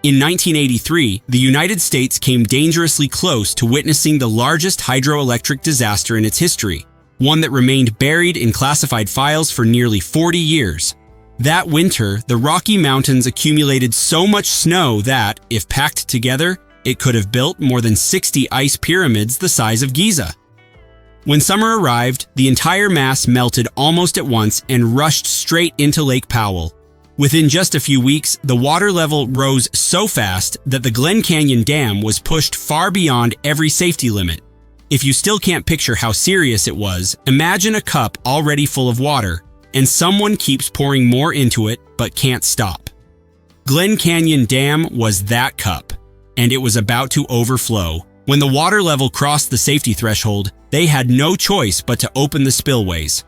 In 1983, the United States came dangerously close to witnessing the largest hydroelectric disaster in its history, one that remained buried in classified files for nearly 40 years. That winter, the Rocky Mountains accumulated so much snow that, if packed together, it could have built more than 60 ice pyramids the size of Giza. When summer arrived, the entire mass melted almost at once and rushed straight into Lake Powell. Within just a few weeks, the water level rose so fast that the Glen Canyon Dam was pushed far beyond every safety limit. If you still can't picture how serious it was, imagine a cup already full of water, and someone keeps pouring more into it but can't stop. Glen Canyon Dam was that cup, and it was about to overflow. When the water level crossed the safety threshold, they had no choice but to open the spillways.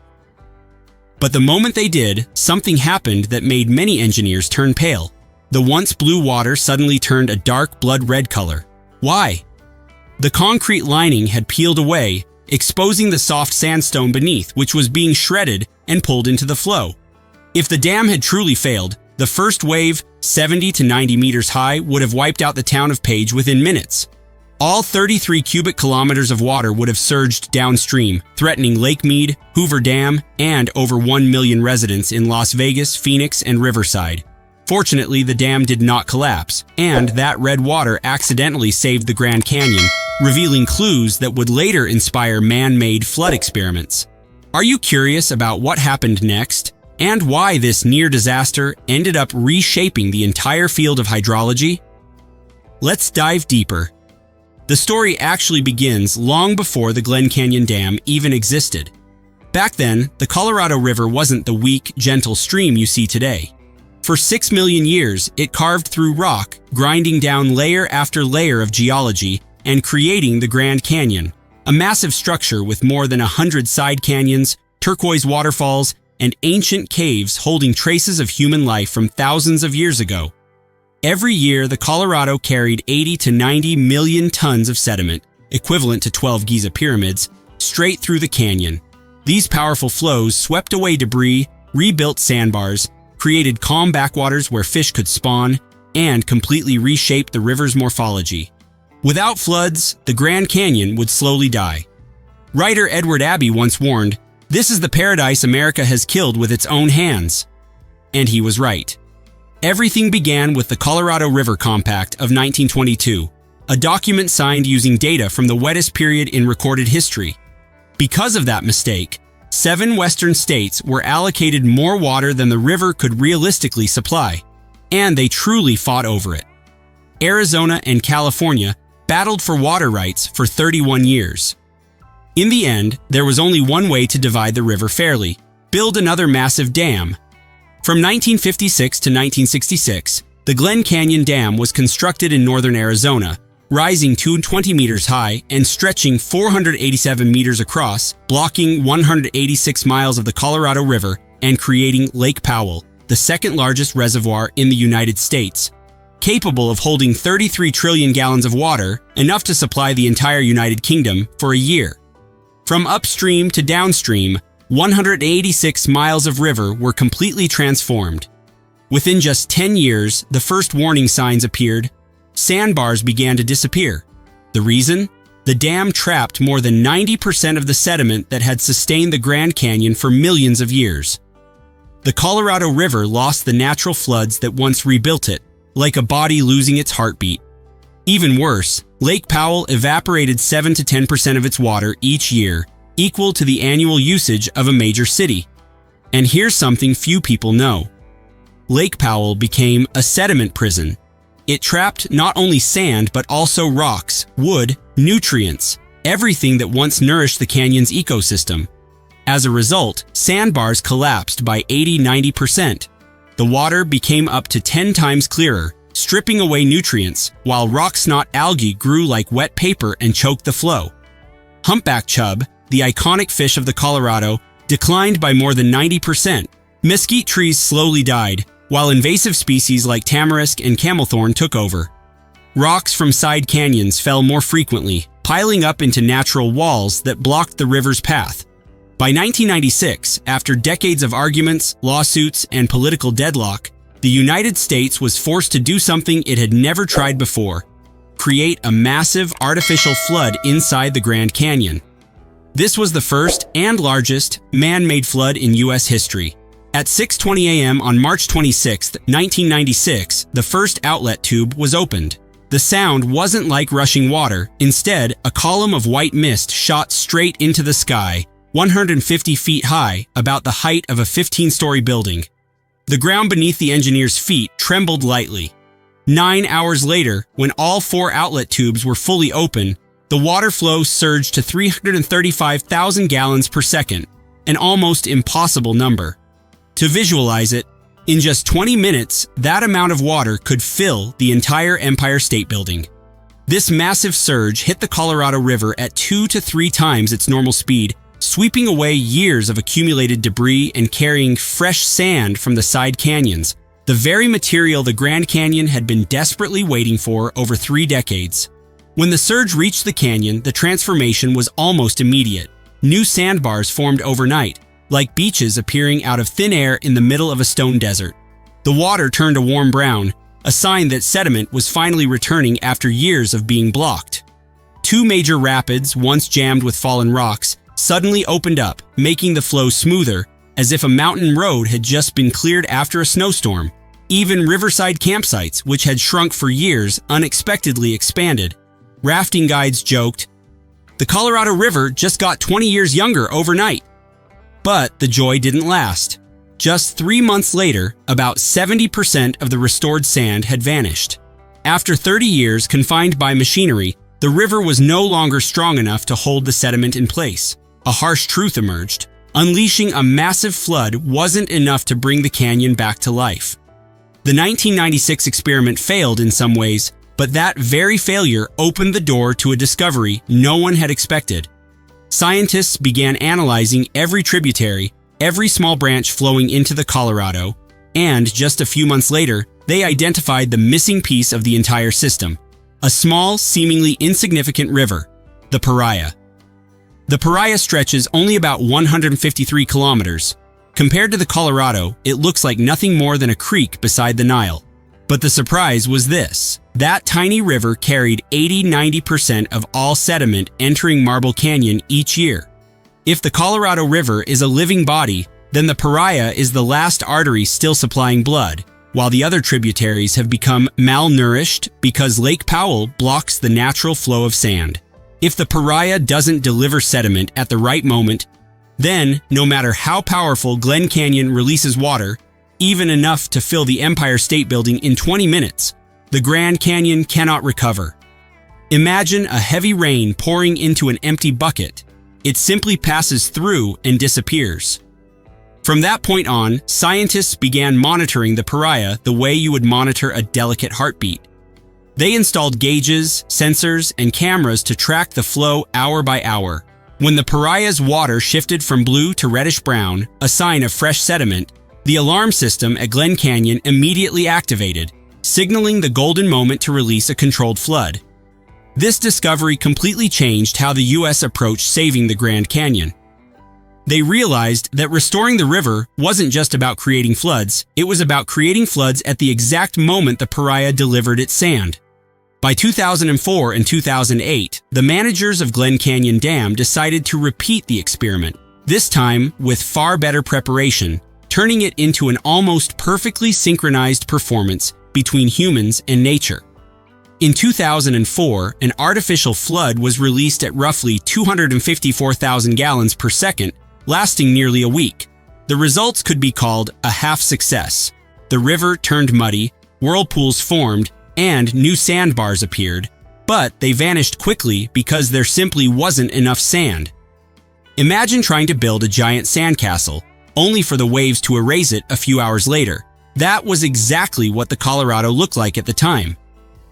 But the moment they did, something happened that made many engineers turn pale. The once blue water suddenly turned a dark blood-red color. Why? The concrete lining had peeled away, exposing the soft sandstone beneath, which was being shredded and pulled into the flow. If the dam had truly failed, the first wave, 70 to 90 meters high, would have wiped out the town of Page within minutes. All 33 cubic kilometers of water would have surged downstream, threatening Lake Mead, Hoover Dam, and over 1 million residents in Las Vegas, Phoenix, and Riverside. Fortunately, the dam did not collapse, and that red water accidentally saved the Grand Canyon, revealing clues that would later inspire man-made flood experiments. Are you curious about what happened next, and why this near disaster ended up reshaping the entire field of hydrology? Let's dive deeper. The story actually begins long before the Glen Canyon Dam even existed. Back then, the Colorado River wasn't the weak, gentle stream you see today. For 6 million years, it carved through rock, grinding down layer after layer of geology and creating the Grand Canyon, a massive structure with more than 100 side canyons, turquoise waterfalls, and ancient caves holding traces of human life from thousands of years ago. Every year, the Colorado carried 80 to 90 million tons of sediment, equivalent to 12 Giza pyramids, straight through the canyon. These powerful flows swept away debris, rebuilt sandbars, created calm backwaters where fish could spawn, and completely reshaped the river's morphology. Without floods, the Grand Canyon would slowly die. Writer Edward Abbey once warned, "This is the paradise America has killed with its own hands." And he was right. Everything began with the Colorado River Compact of 1922, a document signed using data from the wettest period in recorded history. Because of that mistake, 7 western states were allocated more water than the river could realistically supply, and they truly fought over it. Arizona and California battled for water rights for 31 years. In the end, there was only one way to divide the river fairly: build another massive dam. From 1956 to 1966, the Glen Canyon Dam was constructed in northern Arizona, rising 220 meters high and stretching 487 meters across, blocking 186 miles of the Colorado River and creating Lake Powell, the second largest reservoir in the United States, capable of holding 33 trillion gallons of water, enough to supply the entire United Kingdom for a year. From upstream to downstream, 186 miles of river were completely transformed. Within just 10 years, the first warning signs appeared. Sandbars began to disappear. The reason? The dam trapped more than 90% of the sediment that had sustained the Grand Canyon for millions of years. The Colorado River lost the natural floods that once rebuilt it, like a body losing its heartbeat. Even worse, Lake Powell evaporated 7 to 10% of its water each year, equal to the annual usage of a major city. And here's something few people know. Lake Powell became a sediment prison. It trapped not only sand but also rocks, wood, nutrients, everything that once nourished the canyon's ecosystem. As a result, sandbars collapsed by 80–90%. The water became up to 10 times clearer, stripping away nutrients, while rock snot algae grew like wet paper and choked the flow. Humpback chub, the iconic fish of the Colorado, declined by more than 90%. Mesquite trees slowly died, while invasive species like tamarisk and camelthorn took over. Rocks from side canyons fell more frequently, piling up into natural walls that blocked the river's path. By 1996, after decades of arguments, lawsuits, and political deadlock, the United States was forced to do something it had never tried before: create a massive artificial flood inside the Grand Canyon. This was the first and largest man-made flood in U.S. history. At 6:20 a.m. on March 26, 1996, the first outlet tube was opened. The sound wasn't like rushing water. Instead, a column of white mist shot straight into the sky, 150 feet high, about the height of a 15-story building. The ground beneath the engineers' feet trembled lightly. 9 hours later, when all 4 outlet tubes were fully open, the water flow surged to 335,000 gallons per second, an almost impossible number. To visualize it, in just 20 minutes, that amount of water could fill the entire Empire State Building. This massive surge hit the Colorado River at 2 to 3 times its normal speed, sweeping away years of accumulated debris and carrying fresh sand from the side canyons, the very material the Grand Canyon had been desperately waiting for over 3 decades. When the surge reached the canyon, the transformation was almost immediate. New sandbars formed overnight, like beaches appearing out of thin air in the middle of a stone desert. The water turned a warm brown, a sign that sediment was finally returning after years of being blocked. 2 major rapids, once jammed with fallen rocks, suddenly opened up, making the flow smoother, as if a mountain road had just been cleared after a snowstorm. Even riverside campsites, which had shrunk for years, unexpectedly expanded. Rafting guides joked, "The Colorado River just got 20 years younger overnight." But the joy didn't last. Just 3 months later, about 70% of the restored sand had vanished. After 30 years confined by machinery, the river was no longer strong enough to hold the sediment in place. A harsh truth emerged. Unleashing a massive flood wasn't enough to bring the canyon back to life. The 1996 experiment failed in some ways, but that very failure opened the door to a discovery no one had expected. Scientists began analyzing every tributary, every small branch flowing into the Colorado, and just a few months later, they identified the missing piece of the entire system: a small, seemingly insignificant river, the Paria. The Paria stretches only about 153 kilometers. Compared to the Colorado, it looks like nothing more than a creek beside the Nile. But the surprise was this: that tiny river carried 80–90% of all sediment entering Marble Canyon each year. If the Colorado River is a living body, then the Paria is the last artery still supplying blood, while the other tributaries have become malnourished because Lake Powell blocks the natural flow of sand. If the Paria doesn't deliver sediment at the right moment, then, no matter how powerful Glen Canyon releases water, even enough to fill the Empire State Building in 20 minutes, the Grand Canyon cannot recover. Imagine a heavy rain pouring into an empty bucket. It simply passes through and disappears. From that point on, scientists began monitoring the Paria the way you would monitor a delicate heartbeat. They installed gauges, sensors, and cameras to track the flow hour by hour. When the Paria's water shifted from blue to reddish-brown, a sign of fresh sediment, the alarm system at Glen Canyon immediately activated, signaling the golden moment to release a controlled flood. This discovery completely changed how the U.S. approached saving the Grand Canyon. They realized that restoring the river wasn't just about creating floods, it was about creating floods at the exact moment the Paria delivered its sand. By 2004 and 2008, the managers of Glen Canyon Dam decided to repeat the experiment, this time with far better preparation, turning it into an almost perfectly synchronized performance between humans and nature. In 2004, an artificial flood was released at roughly 254,000 gallons per second, lasting nearly a week. The results could be called a half success. The river turned muddy, whirlpools formed, and new sandbars appeared, but they vanished quickly because there simply wasn't enough sand. Imagine trying to build a giant sandcastle, only for the waves to erase it a few hours later. That was exactly what the Colorado looked like at the time.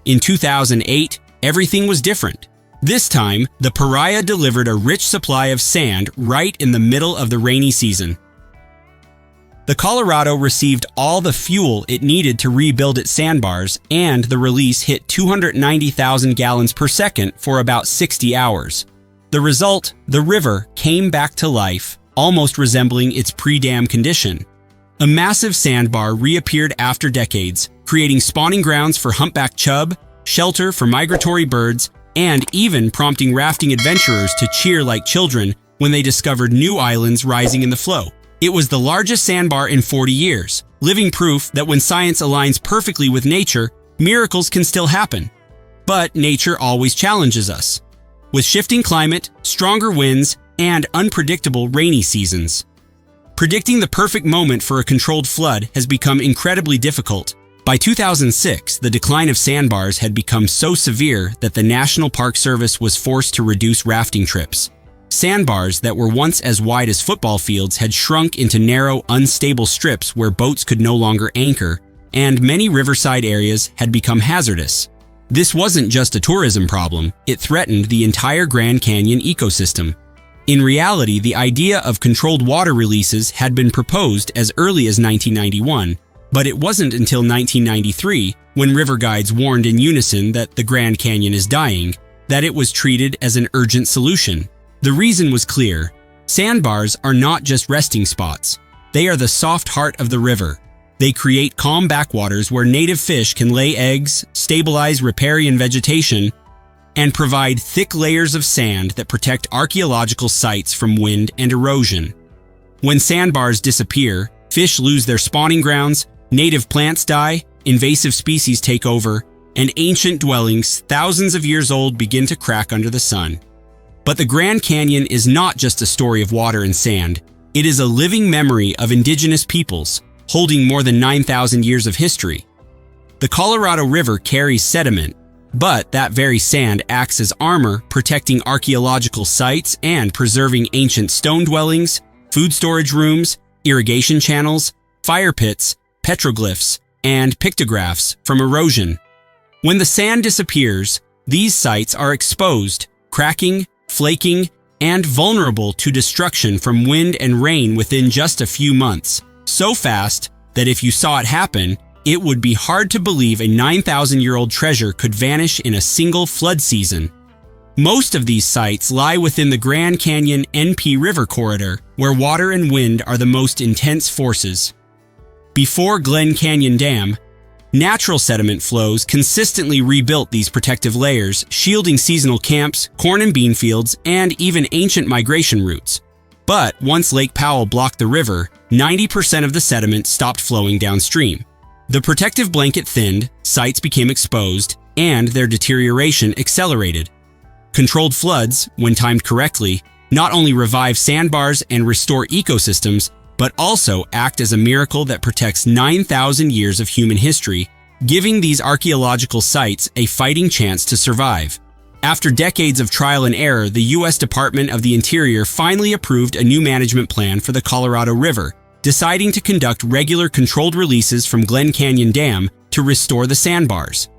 In 2008, everything was different. This time, the Paria delivered a rich supply of sand right in the middle of the rainy season. The Colorado received all the fuel it needed to rebuild its sandbars, and the release hit 290,000 gallons per second for about 60 hours. The result, the river came back to life, almost resembling its pre-dam condition. A massive sandbar reappeared after decades, creating spawning grounds for humpback chub, shelter for migratory birds, and even prompting rafting adventurers to cheer like children when they discovered new islands rising in the flow. It was the largest sandbar in 40 years, living proof that when science aligns perfectly with nature, miracles can still happen. But nature always challenges us, with shifting climate, stronger winds, and unpredictable rainy seasons. Predicting the perfect moment for a controlled flood has become incredibly difficult. By 2006, the decline of sandbars had become so severe that the National Park Service was forced to reduce rafting trips. Sandbars that were once as wide as football fields had shrunk into narrow, unstable strips where boats could no longer anchor, and many riverside areas had become hazardous. This wasn't just a tourism problem, it threatened the entire Grand Canyon ecosystem. In reality, the idea of controlled water releases had been proposed as early as 1991, but it wasn't until 1993, when river guides warned in unison that the Grand Canyon is dying, that it was treated as an urgent solution. The reason was clear. Sandbars are not just resting spots. They are the soft heart of the river. They create calm backwaters where native fish can lay eggs, stabilize riparian vegetation, and provide thick layers of sand that protect archaeological sites from wind and erosion. When sandbars disappear, fish lose their spawning grounds, native plants die, invasive species take over, and ancient dwellings thousands of years old begin to crack under the sun. But the Grand Canyon is not just a story of water and sand. It is a living memory of indigenous peoples, holding more than 9,000 years of history. The Colorado River carries sediment, but that very sand acts as armor, protecting archaeological sites and preserving ancient stone dwellings, food storage rooms, irrigation channels, fire pits, petroglyphs, and pictographs from erosion. When the sand disappears, these sites are exposed, cracking, flaking, and vulnerable to destruction from wind and rain within just a few months. So fast that if you saw it happen, it would be hard to believe a 9,000-year-old treasure could vanish in a single flood season. Most of these sites lie within the Grand Canyon NP River corridor, where water and wind are the most intense forces. Before Glen Canyon Dam, natural sediment flows consistently rebuilt these protective layers, shielding seasonal camps, corn and bean fields, and even ancient migration routes. But once Lake Powell blocked the river, 90% of the sediment stopped flowing downstream. The protective blanket thinned, sites became exposed, and their deterioration accelerated. Controlled floods, when timed correctly, not only revive sandbars and restore ecosystems, but also act as a miracle that protects 9,000 years of human history, giving these archaeological sites a fighting chance to survive. After decades of trial and error, the U.S. Department of the Interior finally approved a new management plan for the Colorado River, deciding to conduct regular controlled releases from Glen Canyon Dam to restore the sandbars.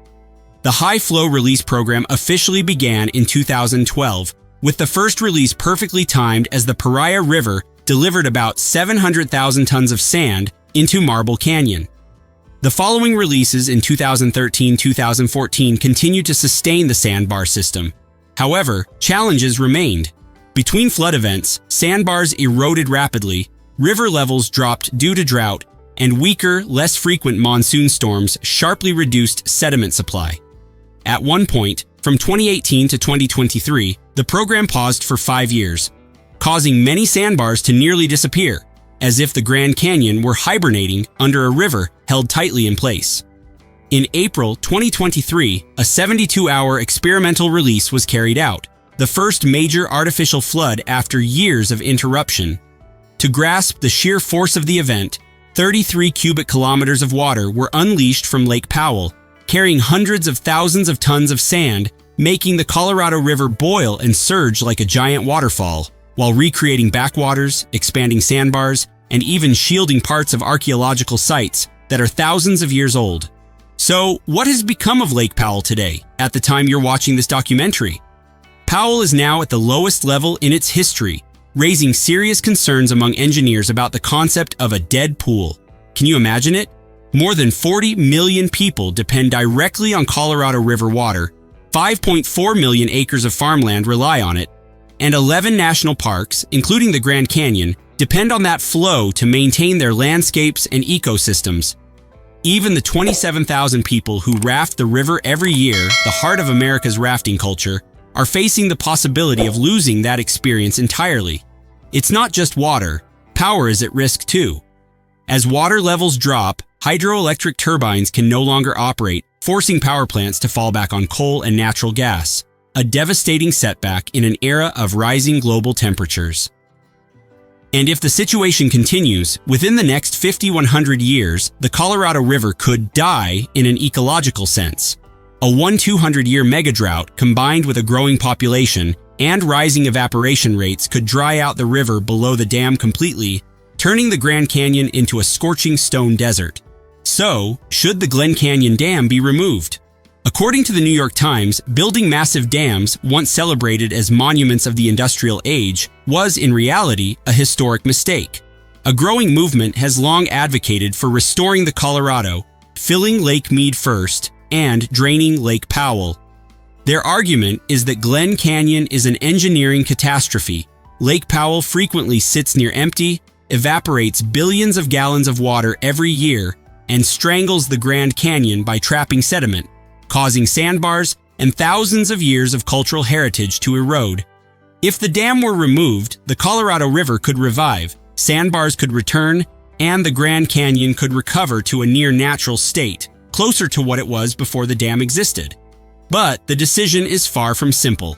The High Flow Release Program officially began in 2012, with the first release perfectly timed as the Paria River delivered about 700,000 tons of sand into Marble Canyon. The following releases in 2013-2014 continued to sustain the sandbar system. However, challenges remained. Between flood events, sandbars eroded rapidly, river levels dropped due to drought, and weaker, less frequent monsoon storms sharply reduced sediment supply. At one point, from 2018 to 2023, the program paused for 5 years, causing many sandbars to nearly disappear, as if the Grand Canyon were hibernating under a river held tightly in place. In April 2023, a 72-hour experimental release was carried out, the first major artificial flood after years of interruption. To grasp the sheer force of the event, 33 cubic kilometers of water were unleashed from Lake Powell, carrying hundreds of thousands of tons of sand, making the Colorado River boil and surge like a giant waterfall, while recreating backwaters, expanding sandbars, and even shielding parts of archaeological sites that are thousands of years old. So, what has become of Lake Powell today, at the time you're watching this documentary? Powell is now at the lowest level in its history, raising serious concerns among engineers about the concept of a dead pool. Can you imagine it? More than 40 million people depend directly on Colorado River water, 5.4 million acres of farmland rely on it, and 11 national parks, including the Grand Canyon, depend on that flow to maintain their landscapes and ecosystems. Even the 27,000 people who raft the river every year, the heart of America's rafting culture, are facing the possibility of losing that experience entirely. It's not just water, power is at risk too. As water levels drop, hydroelectric turbines can no longer operate, forcing power plants to fall back on coal and natural gas, a devastating setback in an era of rising global temperatures. And if the situation continues, within the next 100 years, the Colorado River could die in an ecological sense. A 200-year megadrought combined with a growing population and rising evaporation rates could dry out the river below the dam completely, turning the Grand Canyon into a scorching stone desert. So, should the Glen Canyon Dam be removed? According to the New York Times, building massive dams, once celebrated as monuments of the industrial age, was in reality a historic mistake. A growing movement has long advocated for restoring the Colorado, filling Lake Mead first, and draining Lake Powell. Their argument is that Glen Canyon is an engineering catastrophe. Lake Powell frequently sits near empty, evaporates billions of gallons of water every year, and strangles the Grand Canyon by trapping sediment, causing sandbars and thousands of years of cultural heritage to erode. If the dam were removed, the Colorado River could revive, sandbars could return, and the Grand Canyon could recover to a near-natural state, closer to what it was before the dam existed. But the decision is far from simple.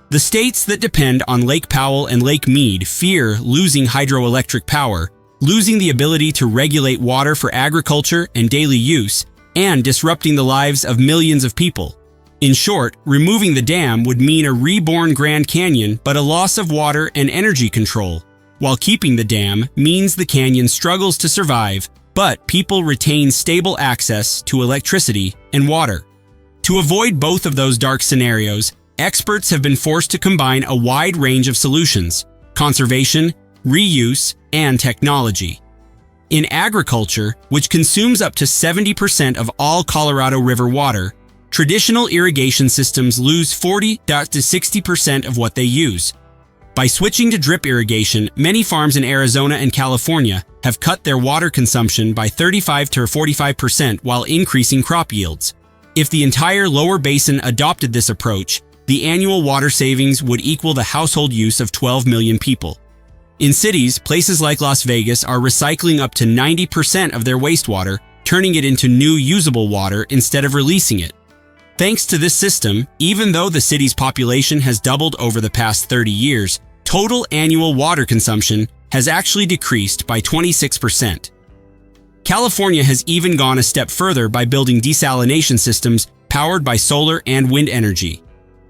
The states that depend on Lake Powell and Lake Mead fear losing hydroelectric power, losing the ability to regulate water for agriculture and daily use, and disrupting the lives of millions of people. In short, removing the dam would mean a reborn Grand Canyon but a loss of water and energy control, while keeping the dam means the canyon struggles to survive, but people retain stable access to electricity and water. To avoid both of those dark scenarios, experts have been forced to combine a wide range of solutions: conservation, reuse, and technology. In agriculture, which consumes up to 70% of all Colorado River water, traditional irrigation systems lose 40 to 60% of what they use. By switching to drip irrigation, many farms in Arizona and California have cut their water consumption by 35 to 45% while increasing crop yields. If the entire lower basin adopted this approach, the annual water savings would equal the household use of 12 million people. In cities, places like Las Vegas are recycling up to 90% of their wastewater, turning it into new usable water instead of releasing it. Thanks to this system, even though the city's population has doubled over the past 30 years, total annual water consumption has actually decreased by 26%. California has even gone a step further by building desalination systems powered by solar and wind energy.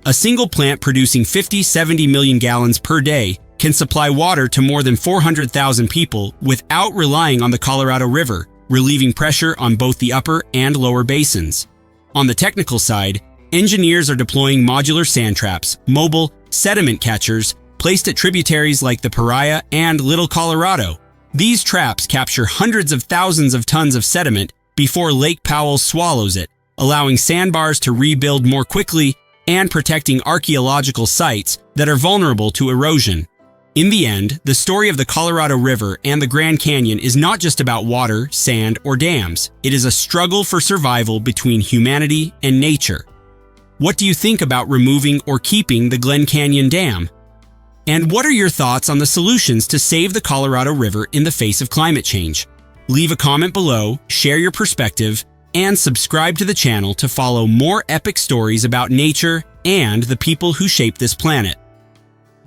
A single plant producing 50-70 million gallons per day can supply water to more than 400,000 people without relying on the Colorado River, relieving pressure on both the upper and lower basins. On the technical side, engineers are deploying modular sand traps, mobile sediment catchers placed at tributaries like the Paria and Little Colorado. These traps capture hundreds of thousands of tons of sediment before Lake Powell swallows it, allowing sandbars to rebuild more quickly and protecting archaeological sites that are vulnerable to erosion. In the end, the story of the Colorado River and the Grand Canyon is not just about water, sand, or dams. It is a struggle for survival between humanity and nature. What do you think about removing or keeping the Glen Canyon Dam? And what are your thoughts on the solutions to save the Colorado River in the face of climate change? Leave a comment below, share your perspective, and subscribe to the channel to follow more epic stories about nature and the people who shape this planet.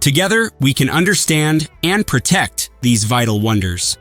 Together, we can understand and protect these vital wonders.